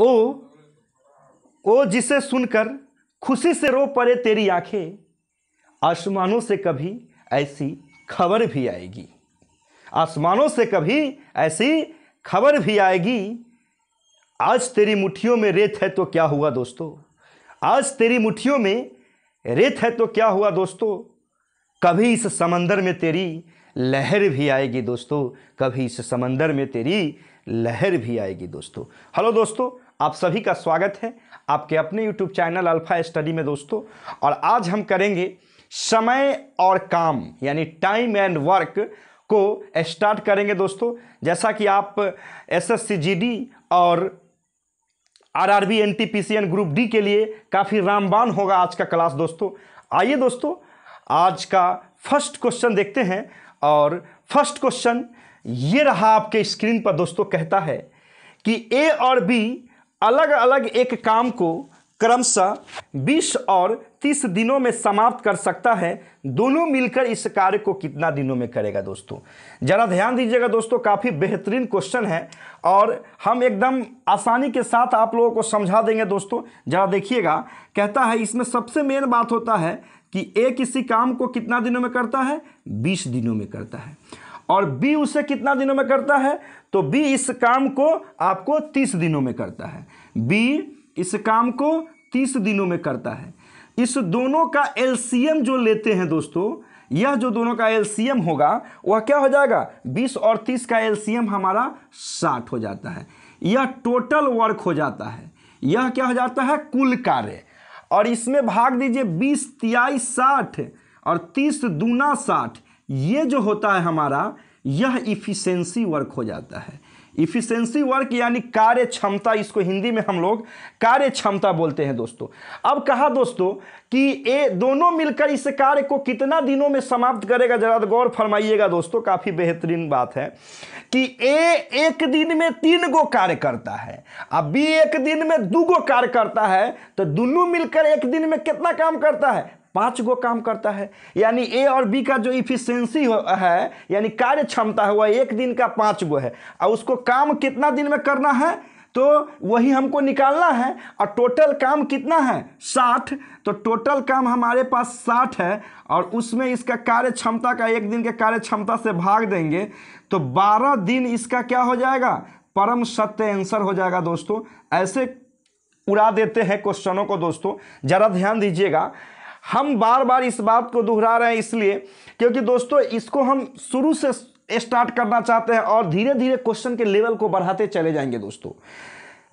ओ ओ जिसे सुनकर खुशी से रो पड़े तेरी आंखें, आसमानों से कभी ऐसी खबर भी आएगी। आसमानों से कभी ऐसी खबर भी आएगी। आज तेरी मुट्ठियों में रेत है तो क्या हुआ दोस्तों, आज तेरी मुट्ठियों में रेत है तो क्या हुआ दोस्तों, कभी इस समंदर में तेरी लहर भी आएगी दोस्तों, कभी इस समंदर में तेरी लहर भी आएगी दोस्तों। हेलो दोस्तों, आप सभी का स्वागत है आपके अपने YouTube चैनल अल्फा स्टडी में दोस्तों। और आज हम करेंगे समय और काम यानी टाइम एंड वर्क को स्टार्ट करेंगे दोस्तों। जैसा कि आप SSC GD और RRB NTPC ग्रुप डी के लिए काफ़ी रामबान होगा आज का क्लास दोस्तों। आइए दोस्तों, आज का फर्स्ट क्वेश्चन देखते हैं। और फर्स्ट क्वेश्चन ये रहा आपके स्क्रीन पर दोस्तों। कहता है कि A और B अलग अलग एक काम को क्रमशः 20 और 30 दिनों में समाप्त कर सकता है, दोनों मिलकर इस कार्य को कितना दिनों में करेगा दोस्तों। जरा ध्यान दीजिएगा दोस्तों, काफ़ी बेहतरीन क्वेश्चन है और हम एकदम आसानी के साथ आप लोगों को समझा देंगे दोस्तों। जरा देखिएगा, कहता है इसमें सबसे मेन बात होता है कि A किसी काम को कितना दिनों में करता है, 20 दिनों में करता है, और B उसे कितना दिनों में करता है, तो B इस काम को आपको 30 दिनों में करता है। B इस काम को 30 दिनों में करता है। इस दोनों का एलसीएम जो लेते हैं दोस्तों, यह जो दोनों का एलसीएम होगा वह क्या हो जाएगा, 20 और 30 का एलसीएम हमारा 60 हो जाता है। यह टोटल वर्क हो जाता है, यह क्या हो जाता है, कुल कार्य। और इसमें भाग दीजिए 20 तिहाई 60 और 30 दूना 60, ये जो होता है हमारा, यह इफिशिएंसी वर्क हो जाता है। इफिशिएंसी वर्क यानी कार्य क्षमता, इसको हिंदी में हम लोग कार्य क्षमता बोलते हैं दोस्तों। अब कहा दोस्तों कि ए दोनों मिलकर इस कार्य को कितना दिनों में समाप्त करेगा, जरा गौर फरमाइएगा दोस्तों। काफी बेहतरीन बात है कि ए एक दिन में 3 गो कार्य करता है, अब बी एक दिन में 2 गो कार्य करता है, तो दोनों मिलकर एक दिन में कितना काम करता है, 5 गो काम करता है। यानी ए और बी का जो इफिशिएंसी है यानी कार्य क्षमता है वह एक दिन का 5 गो है, और उसको काम कितना दिन में करना है तो वही हमको निकालना है। और टोटल काम कितना है, 60, तो टोटल काम हमारे पास 60 है, और उसमें इसका कार्य क्षमता का एक दिन के कार्य क्षमता से भाग देंगे तो 12 दिन इसका क्या हो जाएगा, परम सत्य आंसर हो जाएगा दोस्तों। ऐसे उड़ा देते हैं क्वेश्चनों को दोस्तों। जरा ध्यान दीजिएगा, हम बार बार इस बात को दोहरा रहे हैं इसलिए क्योंकि दोस्तों इसको हम शुरू से स्टार्ट करना चाहते हैं और धीरे धीरे क्वेश्चन के लेवल को बढ़ाते चले जाएंगे दोस्तों।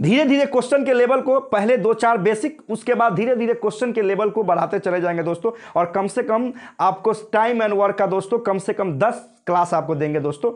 धीरे धीरे क्वेश्चन के लेवल को, पहले 2-4 बेसिक, उसके बाद धीरे धीरे क्वेश्चन के लेवल को बढ़ाते चले जाएंगे दोस्तों। और कम से कम आपको टाइम एंड वर्क का दोस्तों कम से कम 10 क्लास आपको देंगे दोस्तों,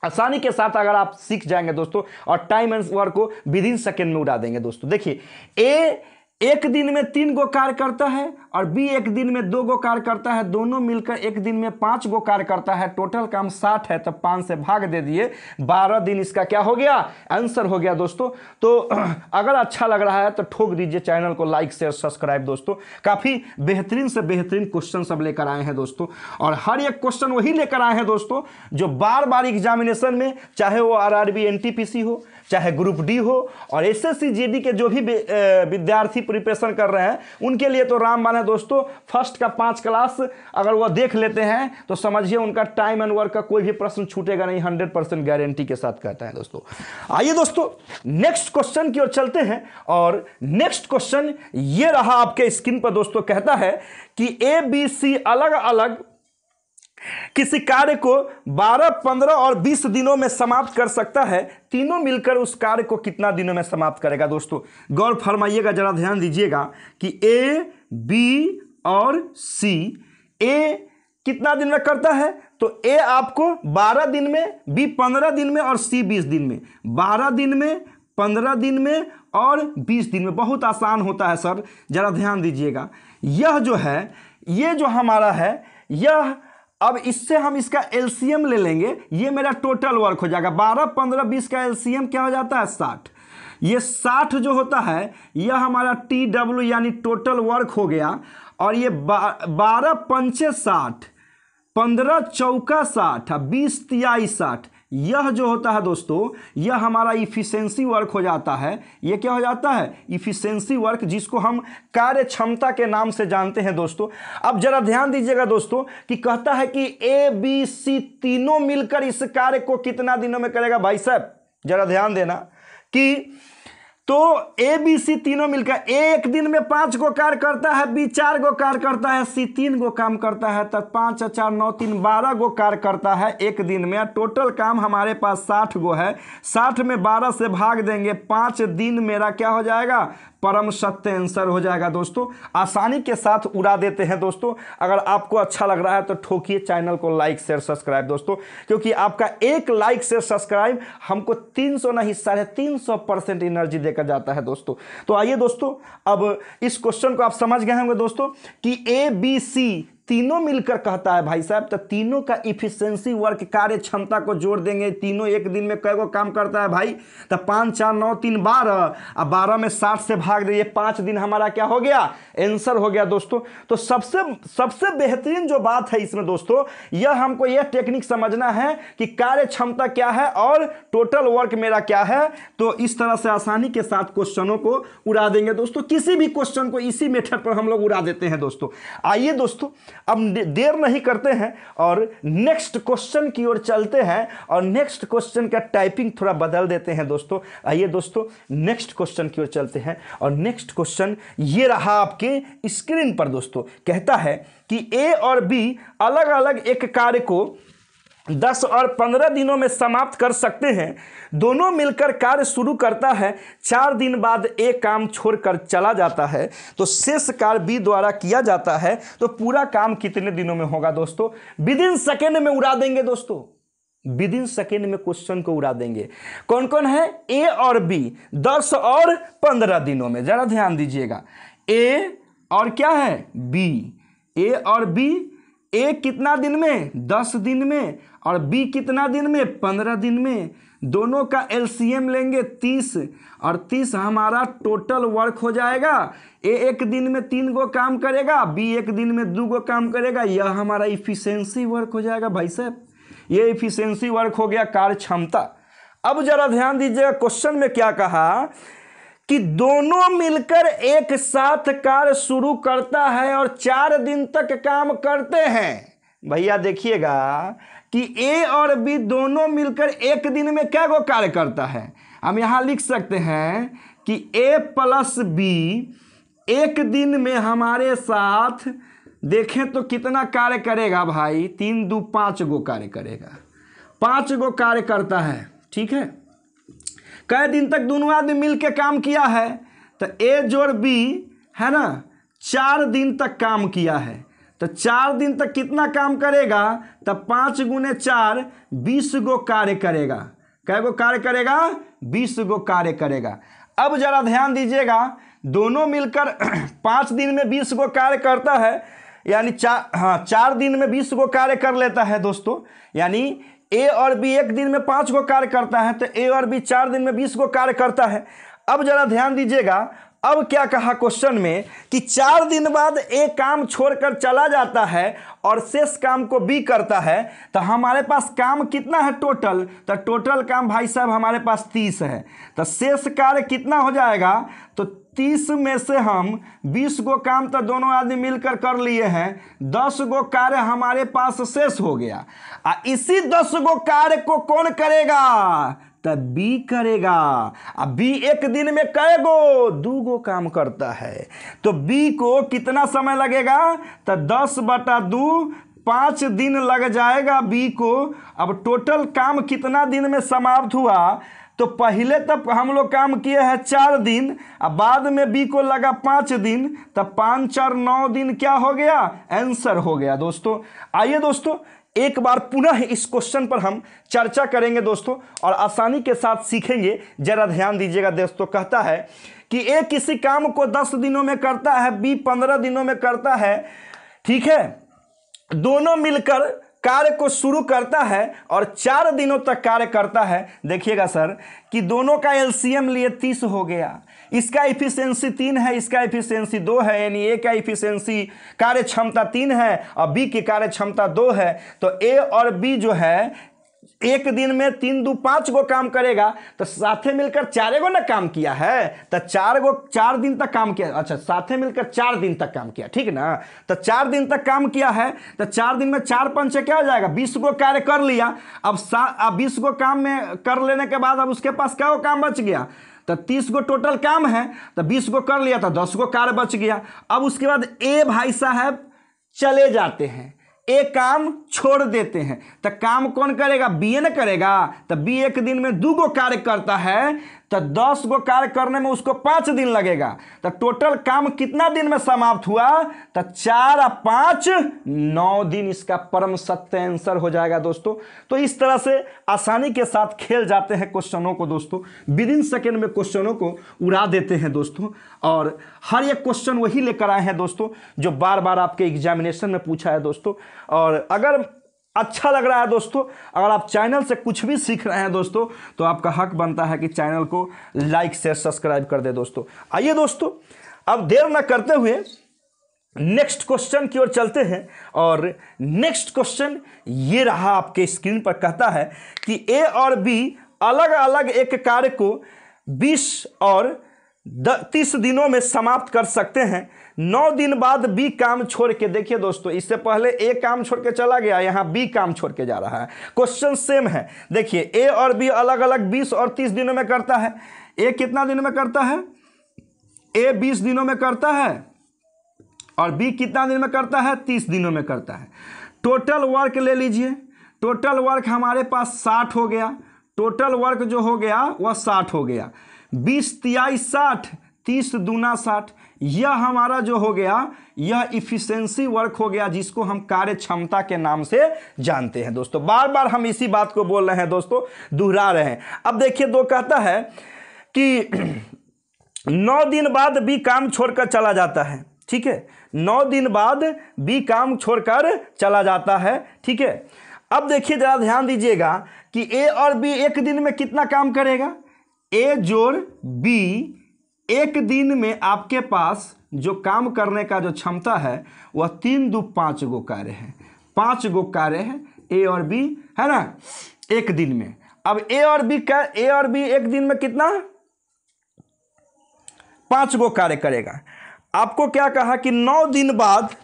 आसानी के साथ अगर आप सीख जाएंगे दोस्तों। और टाइम एंड वर्क को विद इन सेकेंड में उड़ा देंगे दोस्तों। देखिए, ए एक दिन में 3 गो कार्य करता है और बी एक दिन में 2 गो कार्य करता है, दोनों मिलकर एक दिन में 5 गो कार्य करता है। टोटल काम 60 है, तो 5 से भाग दे दिए, 12 दिन इसका क्या हो गया, आंसर हो गया दोस्तों। तो अगर अच्छा लग रहा है तो ठोक दीजिए चैनल को लाइक शेयर सब्सक्राइब दोस्तों। काफ़ी बेहतरीन से बेहतरीन क्वेश्चन सब लेकर आए हैं दोस्तों, और हर एक क्वेश्चन वही लेकर आए हैं दोस्तों जो बार बार एग्जामिनेशन में, चाहे वो RRB NTPC हो, चाहे ग्रुप डी हो, और SSC GD के जो भी विद्यार्थी प्रिपरेशन कर रहे हैं उनके लिए तो रामबाण है दोस्तों। फर्स्ट का 5 क्लास अगर वह देख लेते हैं तो समझिए उनका टाइम एंड वर्क का कोई भी प्रश्न छूटेगा नहीं, 100% गारंटी के साथ कहता है दोस्तों। आइए दोस्तों नेक्स्ट क्वेश्चन की ओर चलते हैं। और नेक्स्ट क्वेश्चन ये रहा आपके स्क्रीन पर दोस्तों। कहता है कि ABC अलग अलग किसी कार्य को 12, 15 और 20 दिनों में समाप्त कर सकता है, तीनों मिलकर उस कार्य को कितना दिनों में समाप्त करेगा दोस्तों। गौर फरमाइएगा, जरा ध्यान दीजिएगा कि A, B और C, A कितना दिन में करता है, तो A आपको 12 दिन में, B 15 दिन में और C 20 दिन में। 12 दिन में, 15 दिन में और 20 दिन में। बहुत आसान होता है सर, जरा ध्यान दीजिएगा। यह जो है, ये जो हमारा है, यह अब इससे हम इसका एलसीएम ले लेंगे, ये मेरा टोटल वर्क हो जाएगा। 12, 15, 20 का एलसीएम क्या हो जाता है, 60। ये 60 जो होता है यह हमारा TW यानी टोटल वर्क हो गया। और ये 12 पंचे 60, 15 चौका 60, 20 तिहाई 60, यह जो होता है दोस्तों, यह हमारा इफिशिएंसी वर्क हो जाता है। ये क्या हो जाता है? इफिशिएंसी वर्क, जिसको हम कार्य क्षमता के नाम से जानते हैं दोस्तों। अब जरा ध्यान दीजिएगा दोस्तों कि कहता है कि ए बी सी तीनों मिलकर इस कार्य को कितना दिनों में करेगा। भाई साहब जरा ध्यान देना कि तो ए बी सी तीनों मिलकर ए एक दिन में 5 गो कार्य करता है, बी 4 गो कार्य करता है, सी 3 गो काम करता है, तब 5 4 9 3 12 गो कार्य करता है एक दिन में। टोटल काम हमारे पास 60 गो है। 60 में 12 से भाग देंगे, 5 दिन मेरा क्या हो जाएगा? परम सत्य आंसर हो जाएगा दोस्तों। आसानी के साथ उड़ा देते हैं दोस्तों। अगर आपको अच्छा लग रहा है तो ठोकिए चैनल को लाइक शेयर सब्सक्राइब दोस्तों, क्योंकि आपका एक लाइक शेयर सब्सक्राइब हमको 300 नहीं 350% एनर्जी देकर जाता है दोस्तों। तो आइए दोस्तों, अब इस क्वेश्चन को आप समझ गए होंगे दोस्तों कि ए बी सी तीनों मिलकर कहता है भाई साहब, तो तीनों का इफिशिएंसी वर्क कार्य क्षमता को जोड़ देंगे। तीनों एक दिन में कई गो काम करता है भाई? तो 5 4 9 3 12, अब 12 में 60 से भाग दिए, 5 दिन हमारा क्या हो गया? आंसर हो गया दोस्तों। तो सबसे बेहतरीन जो बात है इसमें दोस्तों, यह हमको यह टेक्निक समझना है कि कार्य क्षमता क्या है और टोटल वर्क मेरा क्या है। तो इस तरह से आसानी के साथ क्वेश्चनों को उड़ा देंगे दोस्तों। किसी भी क्वेश्चन को इसी मेथड पर हम लोग उड़ा देते हैं दोस्तों। आइए दोस्तों, अब देर नहीं करते हैं और नेक्स्ट क्वेश्चन की ओर चलते हैं और नेक्स्ट क्वेश्चन का टाइपिंग थोड़ा बदल देते हैं दोस्तों। आइए दोस्तों, नेक्स्ट क्वेश्चन की ओर चलते हैं और नेक्स्ट क्वेश्चन ये रहा आपके स्क्रीन पर दोस्तों। कहता है कि ए और बी अलग अलग एक कार्य को 10 और 15 दिनों में समाप्त कर सकते हैं। दोनों मिलकर कार्य शुरू करता है, 4 दिन बाद ए काम छोड़कर चला जाता है, तो शेष कार्य बी द्वारा किया जाता है। तो पूरा काम कितने दिनों में होगा दोस्तों? विदिन सेकेंड में उड़ा देंगे दोस्तों। विदिन सेकेंड में क्वेश्चन को उड़ा देंगे। कौन कौन है? ए और बी 10 और 15 दिनों में। जरा ध्यान दीजिएगा, ए और क्या है? बी। ए और बी, ए कितना दिन में? 10 दिन में, और बी कितना दिन में? 15 दिन में। दोनों का एलसीएम लेंगे 30, और 30 हमारा टोटल वर्क हो जाएगा। ए एक दिन में 3 गो काम करेगा, बी एक दिन में 2 गो काम करेगा। यह हमारा इफिशिएंसी वर्क हो जाएगा भाई साहब। ये इफिशिएंसी वर्क हो गया कार्य क्षमता। अब जरा ध्यान दीजिएगा, क्वेश्चन में क्या कहा कि दोनों मिलकर एक साथ कार्य शुरू करता है और 4 दिन तक काम करते हैं। भैया देखिएगा कि ए और बी दोनों मिलकर एक दिन में क्या गो कार्य करता है। हम यहां लिख सकते हैं कि ए प्लस बी एक दिन में हमारे साथ देखें तो कितना कार्य करेगा भाई? 3 2 5 गो कार्य करेगा। 5 गो कार्य करता है, ठीक है। कई दिन तक दोनों आदमी मिलकर काम किया है? तो ए जोड़ बी है ना, 4 दिन तक काम किया है। तो 4 दिन तक कितना काम करेगा? तब 5 गुने 4 20 गो कार्य करेगा। कै गो कार्य करेगा? 20 गो कार्य करेगा। अब जरा ध्यान दीजिएगा, दोनों मिलकर 5 दिन में 20 गो कार्य करता है, यानी 4 दिन में 20 गो कार्य कर लेता है दोस्तों। यानी ए और बी एक दिन में 5 गो कार्य करता है, तो ए और बी 4 दिन में 20 गो कार्य करता है। अब जरा ध्यान दीजिएगा, अब क्या कहा क्वेश्चन में कि 4 दिन बाद ए काम छोड़कर चला जाता है और शेष काम को बी करता है। तो हमारे पास काम कितना है टोटल? तो टोटल काम भाई साहब हमारे पास 30 है। तो शेष कार्य कितना हो जाएगा? तो 30 में से हम 20 गो काम तो दोनों आदमी मिलकर कर लिए हैं, 10 गो कार्य हमारे पास शेष हो गया। इसी 10 गो कार्य को कौन करेगा? तब बी करेगा। अब बी एक दिन में कै गो? 2 गो काम करता है। तो बी को कितना समय लगेगा? तो 10/2 5 दिन लग जाएगा बी को। अब टोटल काम कितना दिन में समाप्त हुआ? तो पहले तब हम लोग काम किए हैं 4 दिन, अब बाद में बी को लगा 5 दिन, तब 5 4 9 दिन क्या हो गया? आंसर हो गया दोस्तों। आइए दोस्तों, एक बार पुनः इस क्वेश्चन पर हम चर्चा करेंगे दोस्तों और आसानी के साथ सीखेंगे। जरा ध्यान दीजिएगा दोस्तों, कहता है कि ए किसी काम को 10 दिनों में करता है, बी 15 दिनों में करता है, ठीक है। दोनों मिलकर कार्य को शुरू करता है और 4 दिनों तक कार्य करता है। देखिएगा सर कि दोनों का एलसीएम लिए 30 हो गया। इसका इफिशिएंसी 3 है, इसका इफिशिएंसी 2 है, यानी ए का इफिशिएंसी कार्य क्षमता 3 है और बी की कार्य क्षमता 2 है। तो ए और बी जो है एक दिन में 3 दू 5 गो काम करेगा तो साथे मिलकर 4 गो ना काम किया है, तो 4 दिन तक काम किया। अच्छा, साथे मिलकर 4 दिन तक काम किया, ठीक ना। तो 4 दिन तक काम किया है तो 4 दिन में 4 पंचे क्या हो जाएगा, 20 गो कार्य कर लिया। अब 20 गो काम में कर लेने के बाद अब उसके पास क्या वो काम बच गया, तो 30 गो टोटल काम है, तो 20 गो कर लिया तो 10 गो कार्य बच गया। अब उसके बाद ए भाई साहब चले जाते हैं, ए काम छोड़ देते हैं, तो काम कौन करेगा, बी न करेगा। तो बी एक दिन में 2 गो कार्य करता है तो 10 गो कार्य करने में उसको 5 दिन लगेगा। तो टोटल काम कितना दिन में समाप्त हुआ, तो 4 और 5 9 दिन। इसका परम सत्य आंसर हो जाएगा दोस्तों। तो इस तरह से आसानी के साथ खेल जाते हैं क्वेश्चनों को दोस्तों, विद इन सेकेंड में क्वेश्चनों को उड़ा देते हैं दोस्तों। और हर एक क्वेश्चन वही लेकर आए हैं दोस्तों जो बार बार आपके एग्जामिनेशन में पूछा है दोस्तों। और अगर अच्छा लग रहा है दोस्तों, अगर आप चैनल से कुछ भी सीख रहे हैं दोस्तों, तो आपका हक बनता है कि चैनल को लाइक शेयर सब्सक्राइब कर दे दोस्तों। आइए दोस्तों, अब देर न करते हुए नेक्स्ट क्वेश्चन की ओर चलते हैं। और नेक्स्ट क्वेश्चन ये रहा आपके स्क्रीन पर, कहता है कि ए और बी अलग अलग एक कार्य को 20 और 30 दिनों में समाप्त कर सकते हैं। 9 दिन बाद बी काम छोड़ के, देखिए दोस्तों इससे पहले ए काम छोड़ के चला गया, यहाँ बी काम छोड़ के जा रहा है। क्वेश्चन सेम है, देखिए ए और बी अलग अलग 20 और 30 दिनों में करता है। ए कितना दिन में करता है, ए 20 दिनों में करता है और बी कितना दिन में करता है, 30 दिनों में करता है। टोटल वर्क ले लीजिए, टोटल वर्क हमारे पास 60 हो गया, टोटल वर्क जो हो गया वह 60 हो गया। 20 तिहाई 60, 30 दूना 60, यह हमारा जो हो गया यह इफिशिएंसी वर्क हो गया, जिसको हम कार्य क्षमता के नाम से जानते हैं दोस्तों। बार बार हम इसी बात को बोल रहे हैं दोस्तों, दोहरा रहे हैं। अब देखिए 2 कहता है कि 9 दिन बाद बी काम छोड़कर चला जाता है, ठीक है। 9 दिन बाद बी काम छोड़कर चला जाता है, ठीक है। अब देखिए जरा ध्यान दीजिएगा कि ए और बी एक दिन में कितना काम करेगा, ए जोड़ बी एक दिन में आपके पास जो काम करने का जो क्षमता है वह 3 दू 5 गो कार्य है, 5 गो कार्य है ए और बी, है ना, एक दिन में। अब ए और बी एक दिन में कितना, 5 गो कार्य करेगा। आपको क्या कहा कि 9 दिन बाद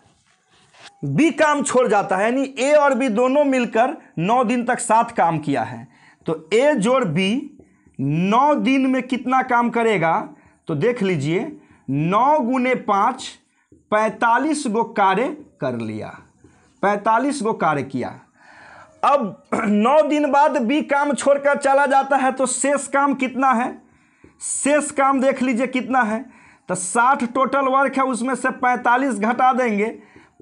बी काम छोड़ जाता है, यानी ए और बी दोनों मिलकर 9 दिन तक साथ काम किया है। तो ए जोड़ बी 9 दिन में कितना काम करेगा, तो देख लीजिए 9 गुने 5 45 गो कार्य कर लिया, 45 गो कार्य किया। अब 9 दिन बाद बी काम छोड़कर चला जाता है तो शेष काम कितना है, शेष काम देख लीजिए कितना है, तो 60 टोटल वर्क है, उसमें से 45 घटा देंगे,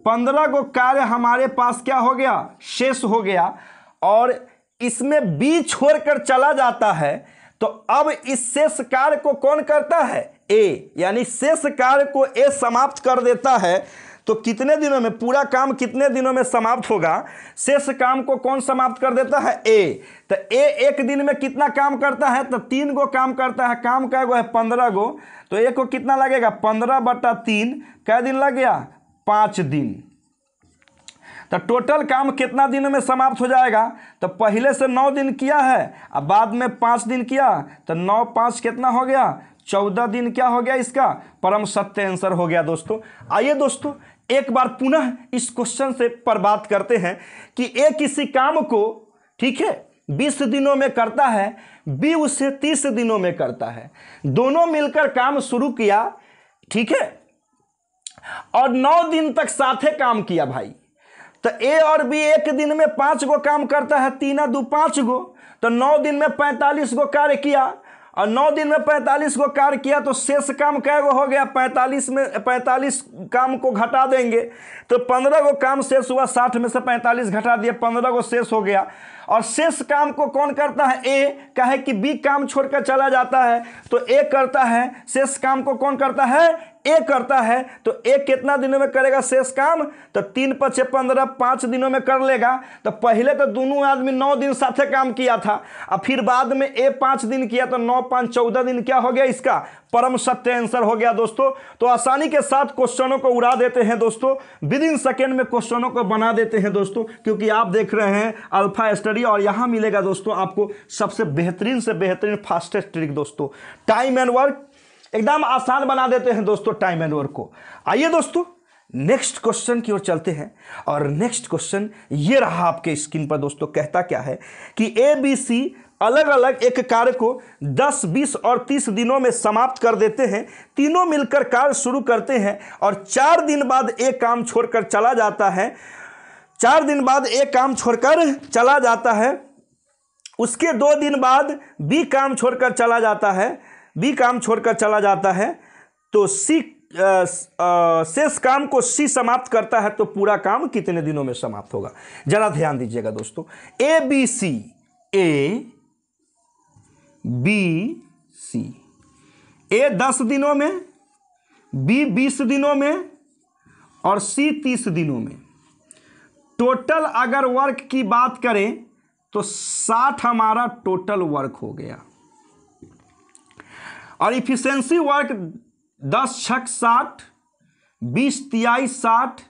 15 गो कार्य हमारे पास क्या हो गया, शेष हो गया। और इसमें बी छोड़कर चला जाता है तो अब इस शेष कार्य को कौन करता है, ए, यानी शेष कार्य को ए समाप्त कर देता है। तो कितने दिनों में, पूरा काम कितने दिनों में समाप्त होगा, शेष काम को कौन समाप्त कर देता है, ए। तो ए एक दिन में कितना काम करता है, तो 3 गो काम करता है। काम कै गो है, 15 गो, तो एक को कितना लगेगा, 15/3, कै दिन लग गया, 5 दिन। तो टोटल काम कितना दिनों में समाप्त हो जाएगा, तो पहले से 9 दिन किया है, अब बाद में 5 दिन किया, तो 9 5 कितना हो गया, 14 दिन क्या हो गया, इसका परम सत्य आंसर हो गया दोस्तों। आइए दोस्तों एक बार पुनः इस क्वेश्चन से पर बात करते हैं कि ए किसी काम को, ठीक है, 20 दिनों में करता है, बी उसे 30 दिनों में करता है। दोनों मिलकर काम शुरू किया, ठीक है, और 9 दिन तक साथे काम किया भाई। तो ए और बी एक दिन में 5 गो काम करता है, 3 दू 5 गो, तो 9 दिन में 45 गो कार्य किया, और 9 दिन में 45 गो कार्य किया तो शेष काम कै गो हो गया, 45 में 45 काम को घटा देंगे तो 15 गो काम शेष हुआ, 60 में से 45 घटा दिए, 15 गो शेष हो गया। और शेष काम को कौन करता है, ए, कहे कि बी काम छोड़कर चला जाता है तो ए करता है, शेष काम को कौन करता है, ए करता है। तो ए कितना दिनों में करेगा शेष काम, तो 3 × 5 = 15, 5 दिनों में कर लेगा। तो पहले तो दोनों आदमी 9 दिन साथे काम किया था, और फिर बाद में ए 5 दिन किया, तो 9 × 5 = 14 दिन क्या हो गया, इसका परम सत्य आंसर हो गया दोस्तों। तो आसानी के साथ क्वेश्चनों को उड़ा देते हैं दोस्तों, विद इन सेकेंड में क्वेश्चनों को बना देते हैं दोस्तों, क्योंकि आप देख रहे हैं अल्फा स्टडी पढ़िए और यहाँ मिलेगा दोस्तों आपको सबसे बेहतरीन से बेहतरीन फास्टेस्ट ट्रिक दोस्तों। टाइम एंड वर्क एकदम आसान बना देते हैं दोस्तों टाइम एंड वर्क को। आइए दोस्तों नेक्स्ट क्वेश्चन की ओर चलते हैं और नेक्स्ट क्वेश्चन ये रहा आपके स्क्रीन पर दोस्तों। कहता क्या है कि ABC अलग अलग एक कार्य को 10, 20 और 30 दिनों में समाप्त कर देते हैं। तीनों मिलकर कार्य शुरू करते हैं और 4 दिन बाद एक काम छोड़कर चला जाता है। 4 दिन बाद एक काम छोड़कर चला जाता है। उसके 2 दिन बाद B काम छोड़कर चला जाता है। B काम छोड़कर चला जाता है तो C शेष काम को C समाप्त करता है। तो पूरा काम कितने दिनों में समाप्त होगा? जरा ध्यान दीजिएगा दोस्तों। ABC A B C A 10 दिनों में, B 20 दिनों में और C 30 दिनों में। टोटल अगर वर्क की बात करें तो 60 हमारा टोटल वर्क हो गया। और इफिशिएंसी वर्क 10 छक 60, 20 तिहाई 60,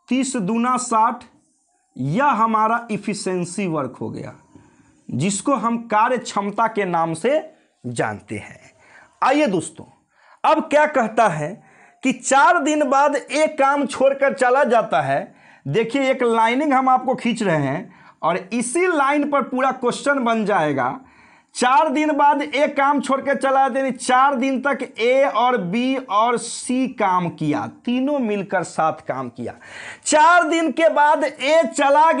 30 दूना 60, यह हमारा इफिशिएंसी वर्क हो गया जिसको हम कार्य क्षमता के नाम से जानते हैं। आइए दोस्तों अब क्या कहता है कि 4 दिन बाद एक काम छोड़कर चला जाता है। देखिए एक लाइनिंग हम आपको खींच रहे हैं और इसी लाइन पर पूरा क्वेश्चन बन जाएगा। 4 दिन बाद एक काम छोड़ के चला जाते, 4 दिन तक A और B और C काम किया, तीनों मिलकर 7 काम किया। 4 दिन के बाद A चला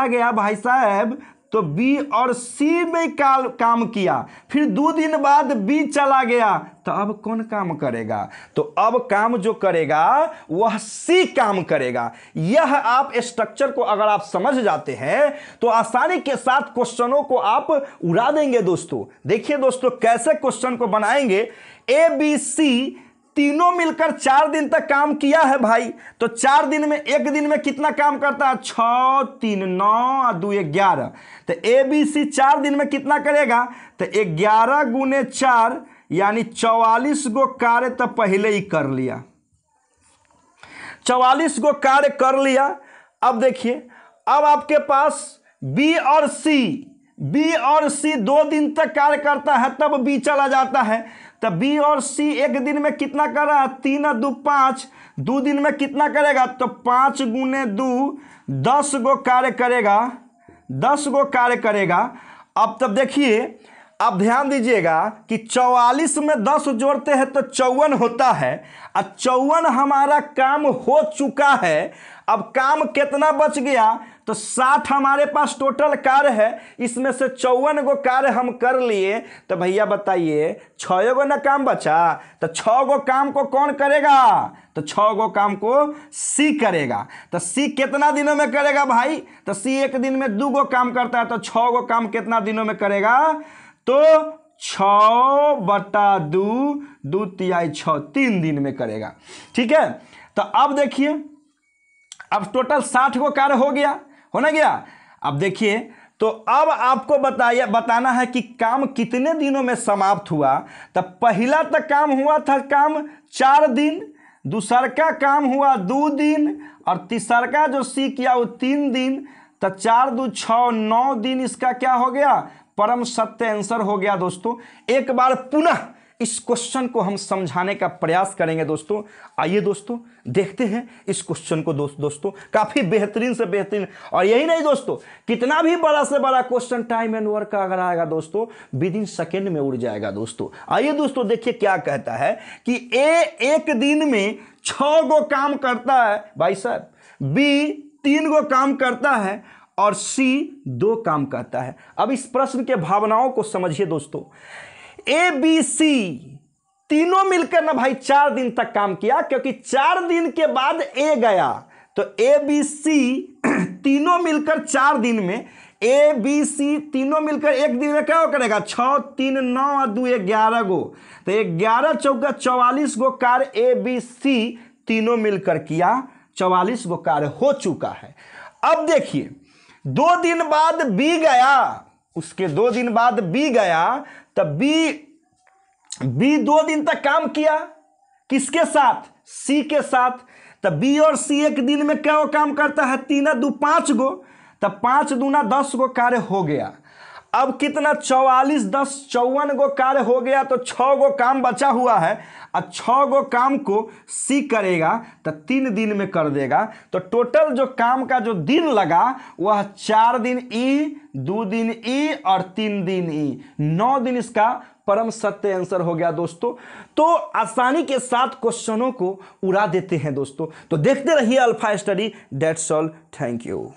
गया भाई साहब तो B और C में काम किया। फिर 2 दिन बाद B चला गया तो अब कौन काम करेगा? तो अब काम जो करेगा वह C काम करेगा। यह आप स्ट्रक्चर को अगर आप समझ जाते हैं तो आसानी के साथ क्वेश्चनों को आप उड़ा देंगे दोस्तों। देखिए दोस्तों कैसे क्वेश्चन को बनाएंगे। ABC तीनों मिलकर 4 दिन तक काम किया है भाई। तो 4 दिन में एक दिन में कितना काम करता है? 6, 3, 9, 2, 11। तो ABC 4 दिन में कितना करेगा? तो 11 गुने 4 यानी 44 गो कार्य तो पहले ही कर लिया। 44 गो कार्य कर लिया। अब देखिए अब आपके पास B और C 2 दिन तक कार्य करता है तब B चला जाता है। तब B और C एक दिन में कितना कर रहा है? 3 2 5। 2 दिन में कितना करेगा? तो 5 गुने 2 10 गो कार्य करेगा। 10 गो कार्य करेगा। अब तब देखिए अब ध्यान दीजिएगा कि 44 में 10 जोड़ते हैं तो 54 होता है। अब 54 हमारा काम हो चुका है। अब काम कितना बच गया? तो 60 हमारे पास टोटल कार्य है। इसमें से 54 गो कार्य हम कर लिए। तो भैया बताइए 6 गो ना काम बचा। तो 6 गो काम को कौन करेगा? तो 6 गो काम को C करेगा। तो C कितना दिनों में करेगा भाई? तो C एक दिन में 2 गो काम करता है। तो 6 गो काम कितना दिनों में करेगा? तो 6/2, 2 तिहाई 6, 3 दिन में करेगा। ठीक है। तो अब देखिए अब टोटल 60 गो कार्य हो गया। अब देखिए तो अब आपको बताना है कि काम कितने दिनों में समाप्त हुआ। तब पहला तक काम हुआ था काम 4 दिन, दूसर का काम हुआ 2 दिन और तीसर का जो C किया वो 3 दिन। तो 4 2 6 9 दिन इसका क्या हो गया? परम सत्य आंसर हो गया दोस्तों। एक बार पुनः इस क्वेश्चन को हम समझाने का प्रयास करेंगे दोस्तों। आइए दोस्तों देखते हैं इस क्वेश्चन को। दोस्तों काफी बेहतरीन से बेहतरीन, और यही नहीं दोस्तों कितना भी बड़ा से बड़ा क्वेश्चन टाइम एंड वर्क का अगर आएगा दोस्तों विद इन सेकेंड में उड़ जाएगा दोस्तों। आइए दोस्तों देखिए क्या कहता है कि A एक दिन में 6 गो काम करता है भाई साहब, B 3 गो काम करता है और C 2 काम करता है। अब इस प्रश्न के भावनाओं को समझिए दोस्तों। ABC तीनों मिलकर ना भाई 4 दिन तक काम किया, क्योंकि 4 दिन के बाद A गया। तो ABC तीनों मिलकर 4 दिन में, ABC तीनों मिलकर एक दिन में क्या करेगा? 6 3 9 और 2 11 गो। तो 11 चौका 44 गो कार्य ABC तीनों मिलकर किया। 44 गो कार्य हो चुका है। अब देखिए 2 दिन बाद B गया, उसके 2 दिन बाद B गया। तब B 2 दिन तक काम किया किसके साथ? C के साथ। तब B और C एक दिन में क्या काम करता है? 3 2 5 गो। तब 5 दूना 10 गो कार्य हो गया। अब कितना 44 10 54 गो कार्य हो गया, तो 6 गो काम बचा हुआ है और 6 गो काम को सी करेगा तो 3 दिन में कर देगा। तो टोटल जो काम का जो दिन लगा वह 4 दिन ई, 2 दिन ई और 3 दिन ई, 9 दिन इसका परम सत्य आंसर हो गया दोस्तों। तो आसानी के साथ क्वेश्चनों को उड़ा देते हैं दोस्तों। तो देखते रहिए alpha study. That's all, thank you.